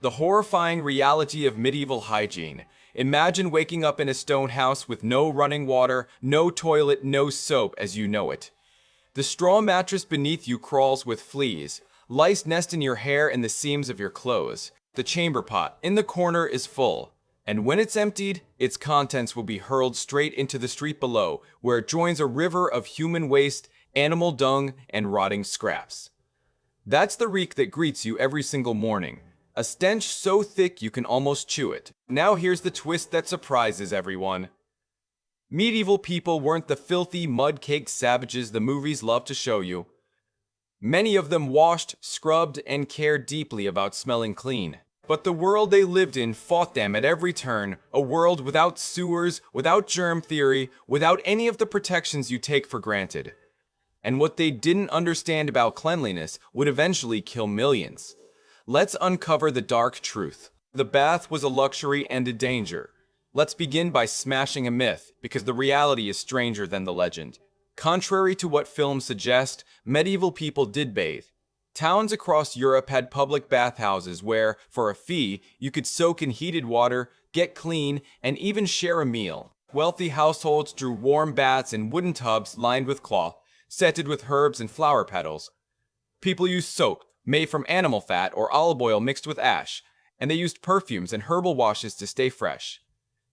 The horrifying reality of medieval hygiene. Imagine waking up in a stone house with no running water, no toilet, no soap as you know it. The straw mattress beneath you crawls with fleas. Lice nest in your hair and the seams of your clothes. The chamber pot in the corner is full, and when it's emptied, its contents will be hurled straight into the street below, where it joins a river of human waste, animal dung, and rotting scraps. That's the reek that greets you every single morning. A stench so thick you can almost chew it. Now here's the twist that surprises everyone. Medieval people weren't the filthy, mud-caked savages the movies love to show you. Many of them washed, scrubbed, and cared deeply about smelling clean. But the world they lived in fought them at every turn, a world without sewers, without germ theory, without any of the protections you take for granted. And what they didn't understand about cleanliness would eventually kill millions. Let's uncover the dark truth. The bath was a luxury and a danger. Let's begin by smashing a myth, because the reality is stranger than the legend. Contrary to what films suggest, medieval people did bathe. Towns across Europe had public bathhouses where, for a fee, you could soak in heated water, get clean, and even share a meal. Wealthy households drew warm baths in wooden tubs lined with cloth, scented with herbs and flower petals. People used soap, made from animal fat or olive oil mixed with ash, and they used perfumes and herbal washes to stay fresh.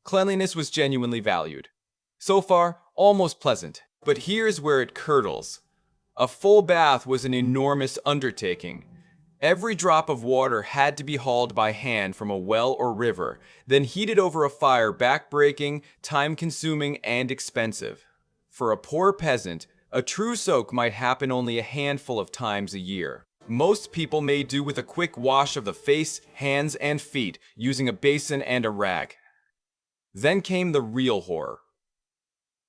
Cleanliness was genuinely valued. So far, almost pleasant, but here's where it curdles. A full bath was an enormous undertaking. Every drop of water had to be hauled by hand from a well or river, then heated over a fire, back-breaking, time-consuming, and expensive. For a poor peasant, a true soak might happen only a handful of times a year. Most people made do with a quick wash of the face, hands, and feet, using a basin and a rag. Then came the real horror.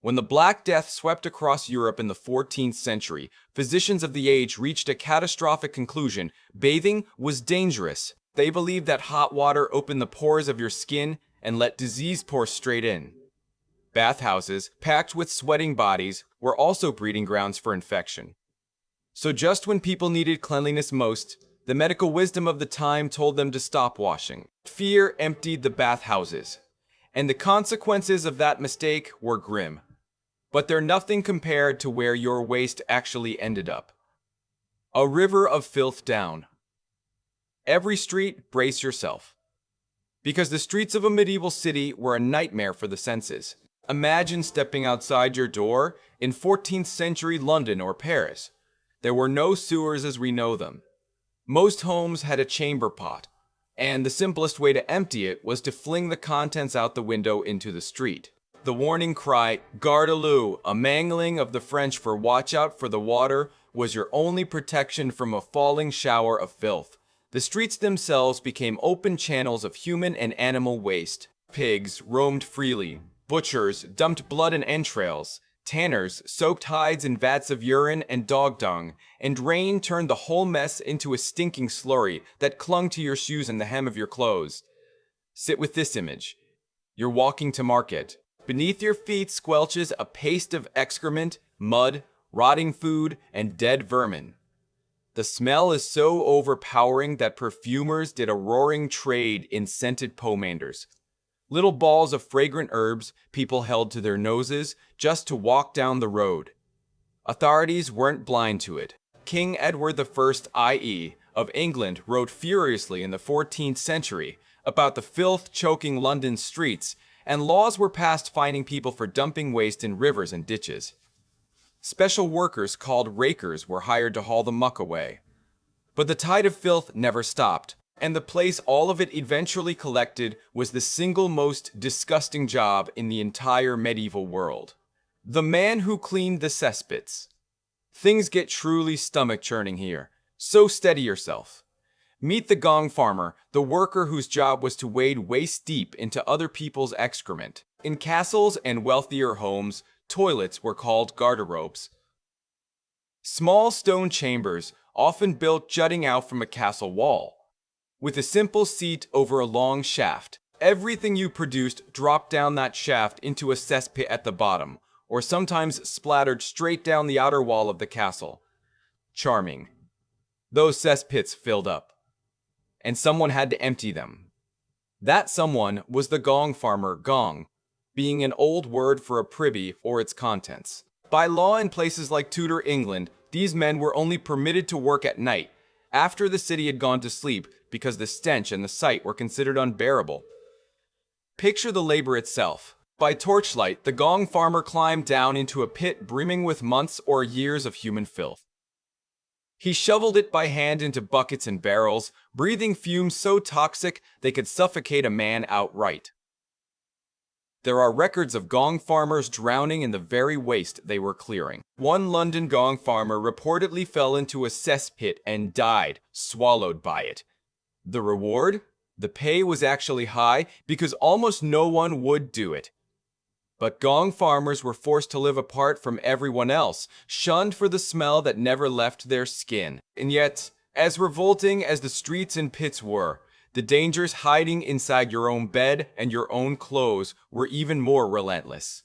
When the Black Death swept across Europe in the 14th century, physicians of the age reached a catastrophic conclusion: bathing was dangerous. They believed that hot water opened the pores of your skin and let disease pour straight in. Bathhouses, packed with sweating bodies, were also breeding grounds for infection. So just when people needed cleanliness most, the medical wisdom of the time told them to stop washing. Fear emptied the bathhouses, and the consequences of that mistake were grim. But they're nothing compared to where your waste actually ended up. A river of filth down. Every street, brace yourself. Because the streets of a medieval city were a nightmare for the senses. Imagine stepping outside your door in 14th century London or Paris. There were no sewers as we know them. Most homes had a chamber pot, and the simplest way to empty it was to fling the contents out the window into the street. The warning cry, "Garde à l'eau," a mangling of the French for "watch out for the water," was your only protection from a falling shower of filth. The streets themselves became open channels of human and animal waste. Pigs roamed freely. Butchers dumped blood and entrails. Tanners soaked hides in vats of urine and dog dung, and rain turned the whole mess into a stinking slurry that clung to your shoes and the hem of your clothes. Sit with this image. You're walking to market. Beneath your feet squelches a paste of excrement, mud, rotting food, and dead vermin. The smell is so overpowering that perfumers did a roaring trade in scented pomanders. Little balls of fragrant herbs people held to their noses just to walk down the road. Authorities weren't blind to it. King Edward I, i.e., of England, wrote furiously in the 14th century about the filth choking London streets, and laws were passed fining people for dumping waste in rivers and ditches. Special workers called rakers were hired to haul the muck away. But the tide of filth never stopped, and the place all of it eventually collected was the single most disgusting job in the entire medieval world. The man who cleaned the cesspits. Things get truly stomach-churning here, so steady yourself. Meet the gong farmer, the worker whose job was to wade waist-deep into other people's excrement. In castles and wealthier homes, toilets were called garderobes. Small stone chambers, often built jutting out from a castle wall. With a simple seat over a long shaft, everything you produced dropped down that shaft into a cesspit at the bottom, or sometimes splattered straight down the outer wall of the castle. Charming. Those cesspits filled up. and someone had to empty them. That someone was the gong farmer, gong, being an old word for a privy or its contents. By law in places like Tudor England, these men were only permitted to work at night, after the city had gone to sleep, because the stench and the sight were considered unbearable. Picture the labor itself. By torchlight, the gong farmer climbed down into a pit brimming with months or years of human filth. He shoveled it by hand into buckets and barrels, breathing fumes so toxic they could suffocate a man outright. There are records of gong farmers drowning in the very waste they were clearing. One London gong farmer reportedly fell into a cesspit and died, swallowed by it. The reward? The pay was actually high because almost no one would do it. But gong farmers were forced to live apart from everyone else, shunned for the smell that never left their skin. And yet, as revolting as the streets and pits were, the dangers hiding inside your own bed and your own clothes were even more relentless.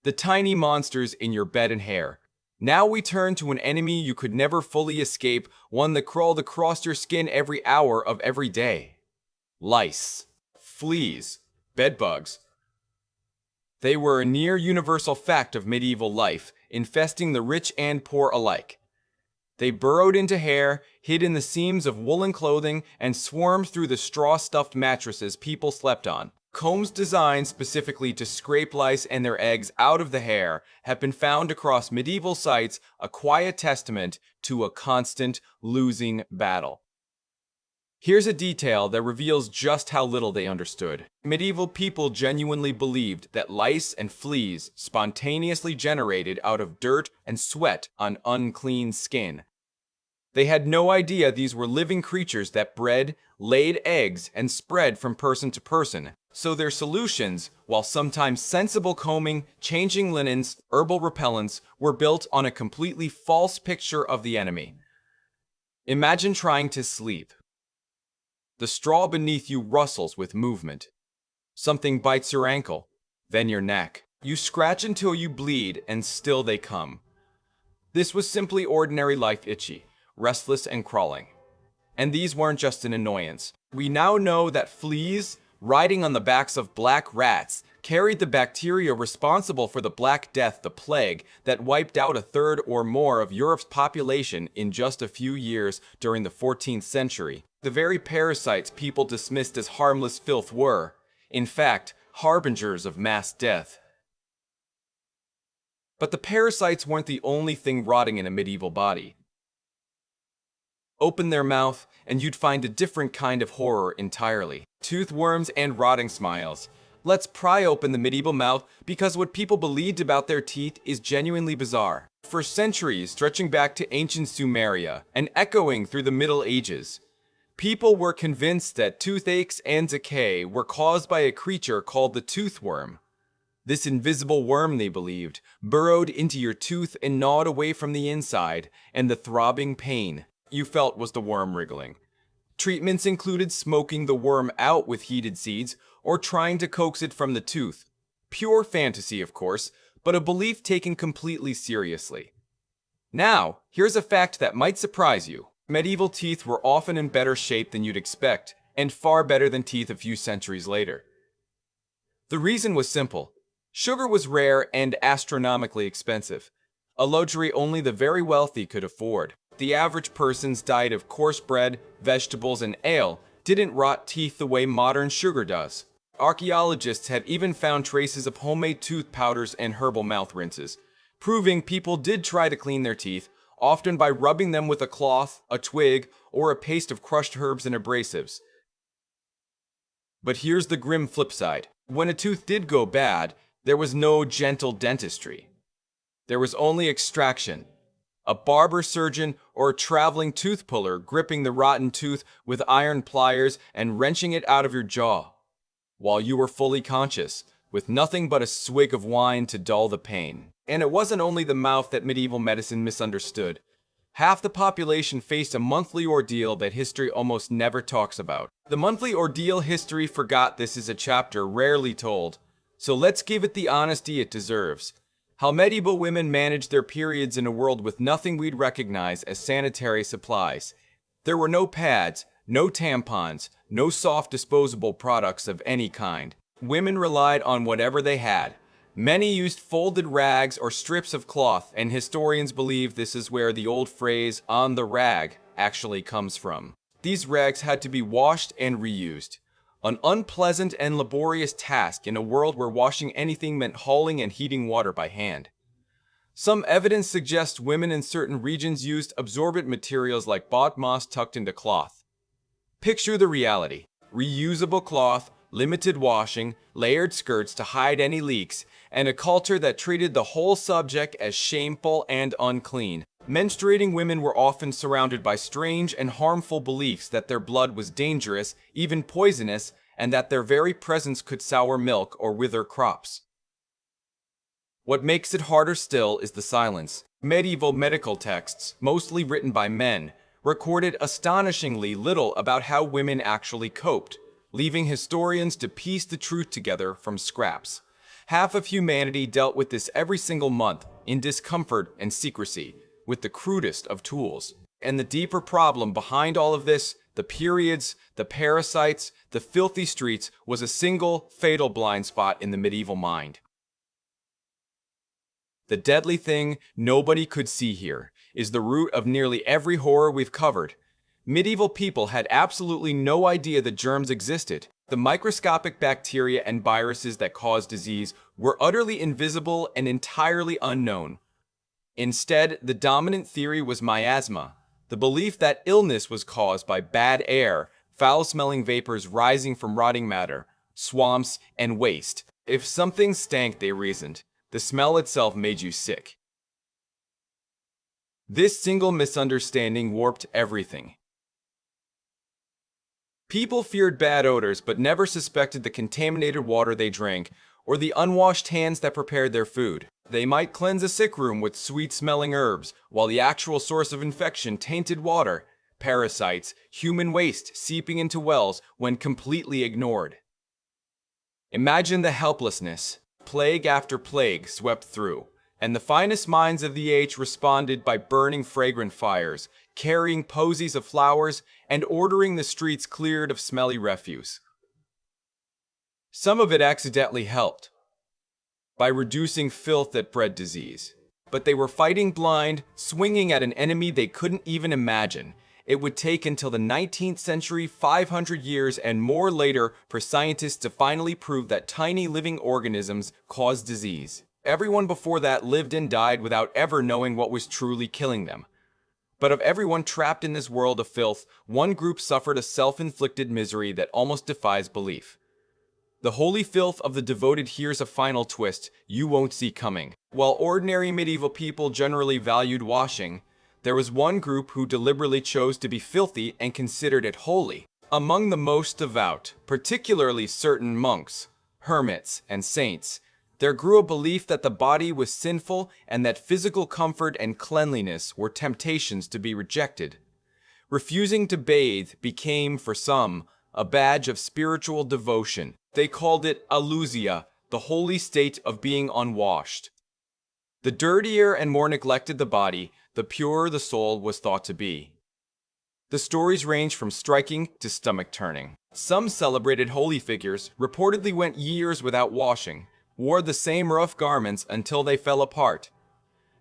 The tiny monsters in your bed and hair. Now we turn to an enemy you could never fully escape, one that crawled across your skin every hour of every day. Lice, fleas, bedbugs. They were a near universal fact of medieval life, infesting the rich and poor alike. They burrowed into hair, hid in the seams of woolen clothing, and swarmed through the straw-stuffed mattresses people slept on. Combs designed specifically to scrape lice and their eggs out of the hair have been found across medieval sites, a quiet testament to a constant losing battle. Here's a detail that reveals just how little they understood. Medieval people genuinely believed that lice and fleas spontaneously generated out of dirt and sweat on unclean skin. They had no idea these were living creatures that bred, laid eggs, and spread from person to person. So their solutions, while sometimes sensible combing, changing linens, herbal repellents, were built on a completely false picture of the enemy. Imagine trying to sleep. The straw beneath you rustles with movement. Something bites your ankle, then your neck. You scratch until you bleed, and still they come. This was simply ordinary life itchy, restless and crawling. And these weren't just an annoyance. We now know that fleas, riding on the backs of black rats, carried the bacteria responsible for the Black Death, the plague, that wiped out a third or more of Europe's population in just a few years during the 14th century. The very parasites people dismissed as harmless filth were, in fact, harbingers of mass death. But the parasites weren't the only thing rotting in a medieval body. Open their mouth, and you'd find a different kind of horror entirely. Tooth worms and rotting smiles. Let's pry open the medieval mouth because what people believed about their teeth is genuinely bizarre. For centuries, stretching back to ancient Sumeria and echoing through the Middle Ages, people were convinced that toothaches and decay were caused by a creature called the tooth worm. This invisible worm, they believed, burrowed into your tooth and gnawed away from the inside, and the throbbing pain you felt was the worm wriggling. Treatments included smoking the worm out with heated seeds or trying to coax it from the tooth. Pure fantasy, of course, but a belief taken completely seriously. Now, here's a fact that might surprise you. Medieval teeth were often in better shape than you'd expect, and far better than teeth a few centuries later. The reason was simple. Sugar was rare and astronomically expensive, a luxury only the very wealthy could afford. The average person's diet of coarse bread, vegetables, and ale didn't rot teeth the way modern sugar does. Archaeologists have even found traces of homemade tooth powders and herbal mouth rinses, proving people did try to clean their teeth, often by rubbing them with a cloth, a twig, or a paste of crushed herbs and abrasives. But here's the grim flip side. When a tooth did go bad, there was no gentle dentistry. There was only extraction. A barber surgeon or a traveling tooth puller gripping the rotten tooth with iron pliers and wrenching it out of your jaw, while you were fully conscious, with nothing but a swig of wine to dull the pain. And it wasn't only the mouth that medieval medicine misunderstood. Half the population faced a monthly ordeal that history almost never talks about. The monthly ordeal history forgot this is a chapter rarely told, so let's give it the honesty it deserves. How medieval women managed their periods in a world with nothing we'd recognize as sanitary supplies. There were no pads, No tampons, no soft disposable products of any kind. Women relied on whatever they had. Many used folded rags or strips of cloth, and historians believe this is where the old phrase, "on the rag," actually comes from. These rags had to be washed and reused. An unpleasant and laborious task in a world where washing anything meant hauling and heating water by hand. Some evidence suggests women in certain regions used absorbent materials like bought moss tucked into cloth. Picture the reality. Reusable cloth, limited washing, layered skirts to hide any leaks, and a culture that treated the whole subject as shameful and unclean. Menstruating women were often surrounded by strange and harmful beliefs that their blood was dangerous, even poisonous, and that their very presence could sour milk or wither crops. What makes it harder still is the silence. Medieval medical texts, mostly written by men, recorded astonishingly little about how women actually coped, leaving historians to piece the truth together from scraps. Half of humanity dealt with this every single month, in discomfort and secrecy, with the crudest of tools. And the deeper problem behind all of this, the periods, the parasites, the filthy streets, was a single, fatal blind spot in the medieval mind. The deadly thing nobody could see here is the root of nearly every horror we've covered. Medieval people had absolutely no idea that germs existed. The microscopic bacteria and viruses that cause disease were utterly invisible and entirely unknown. Instead, the dominant theory was miasma, the belief that illness was caused by bad air, foul-smelling vapors rising from rotting matter, swamps, and waste. If something stank, they reasoned, the smell itself made you sick. This single misunderstanding warped everything. People feared bad odors but never suspected the contaminated water they drank or the unwashed hands that prepared their food. They might cleanse a sick room with sweet-smelling herbs, while the actual source of infection tainted water, parasites, human waste seeping into wells when completely ignored. Imagine the helplessness. Plague after plague swept through, and the finest minds of the age responded by burning fragrant fires, carrying posies of flowers, and ordering the streets cleared of smelly refuse. Some of it accidentally helped, by reducing filth that bred disease. But they were fighting blind, swinging at an enemy they couldn't even imagine. It would take until the 19th century, 500 years and more later, for scientists to finally prove that tiny living organisms cause disease. Everyone before that lived and died without ever knowing what was truly killing them. But of everyone trapped in this world of filth, one group suffered a self-inflicted misery that almost defies belief. The holy filth of the devoted hears a final twist you won't see coming. While ordinary medieval people generally valued washing, there was one group who deliberately chose to be filthy and considered it holy. Among the most devout, particularly certain monks, hermits, and saints, there grew a belief that the body was sinful and that physical comfort and cleanliness were temptations to be rejected. Refusing to bathe became, for some, a badge of spiritual devotion. They called it alusia, the holy state of being unwashed. The dirtier and more neglected the body, the purer the soul was thought to be. The stories range from striking to stomach-turning. Some celebrated holy figures reportedly went years without washing, wore the same rough garments until they fell apart,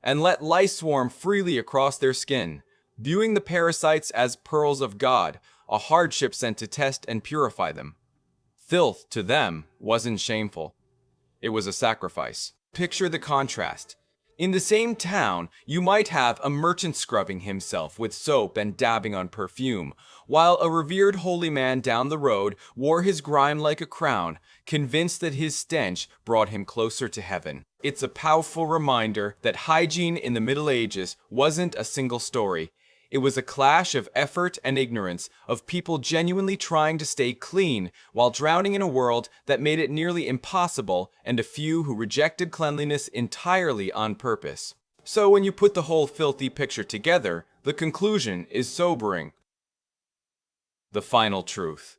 and let lice swarm freely across their skin, viewing the parasites as pearls of God, a hardship sent to test and purify them. Filth, to them, wasn't shameful. It was a sacrifice. Picture the contrast. In the same town, you might have a merchant scrubbing himself with soap and dabbing on perfume, while a revered holy man down the road wore his grime like a crown, convinced that his stench brought him closer to heaven. It's a powerful reminder that hygiene in the Middle Ages wasn't a single story. It was a clash of effort and ignorance, of people genuinely trying to stay clean while drowning in a world that made it nearly impossible, and a few who rejected cleanliness entirely on purpose. So when you put the whole filthy picture together, the conclusion is sobering. The final truth.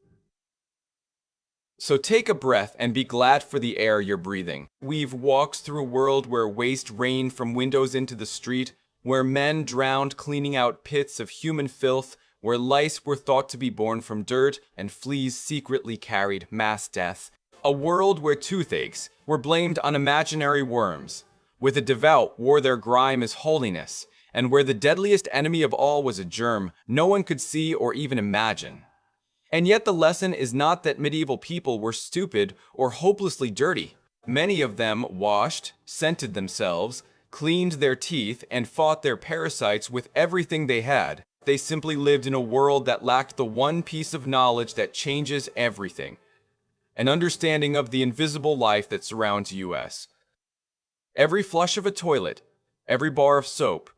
So take a breath and be glad for the air you're breathing. We've walked through a world where waste rained from windows into the street, where men drowned cleaning out pits of human filth, where lice were thought to be born from dirt and fleas secretly carried mass death. A world where toothaches were blamed on imaginary worms, where the devout wore their grime as holiness, and where the deadliest enemy of all was a germ no one could see or even imagine. And yet the lesson is not that medieval people were stupid or hopelessly dirty. Many of them washed, scented themselves, cleaned their teeth, and fought their parasites with everything they had. They simply lived in a world that lacked the one piece of knowledge that changes everything: an understanding of the invisible life that surrounds us. Every flush of a toilet, every bar of soap,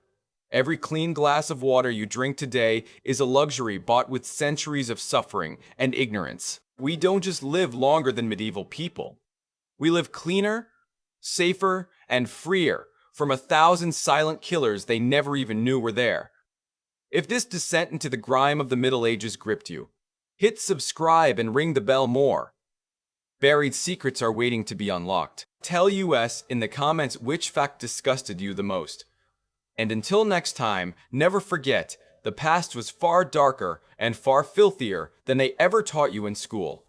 every clean glass of water you drink today is a luxury bought with centuries of suffering and ignorance. We don't just live longer than medieval people. We live cleaner, safer, and freer from 1,000 silent killers they never even knew were there. If this descent into the grime of the Middle Ages gripped you, hit subscribe and ring the bell more. Buried secrets are waiting to be unlocked. Tell us in the comments which fact disgusted you the most. And until next time, never forget, the past was far darker and far filthier than they ever taught you in school.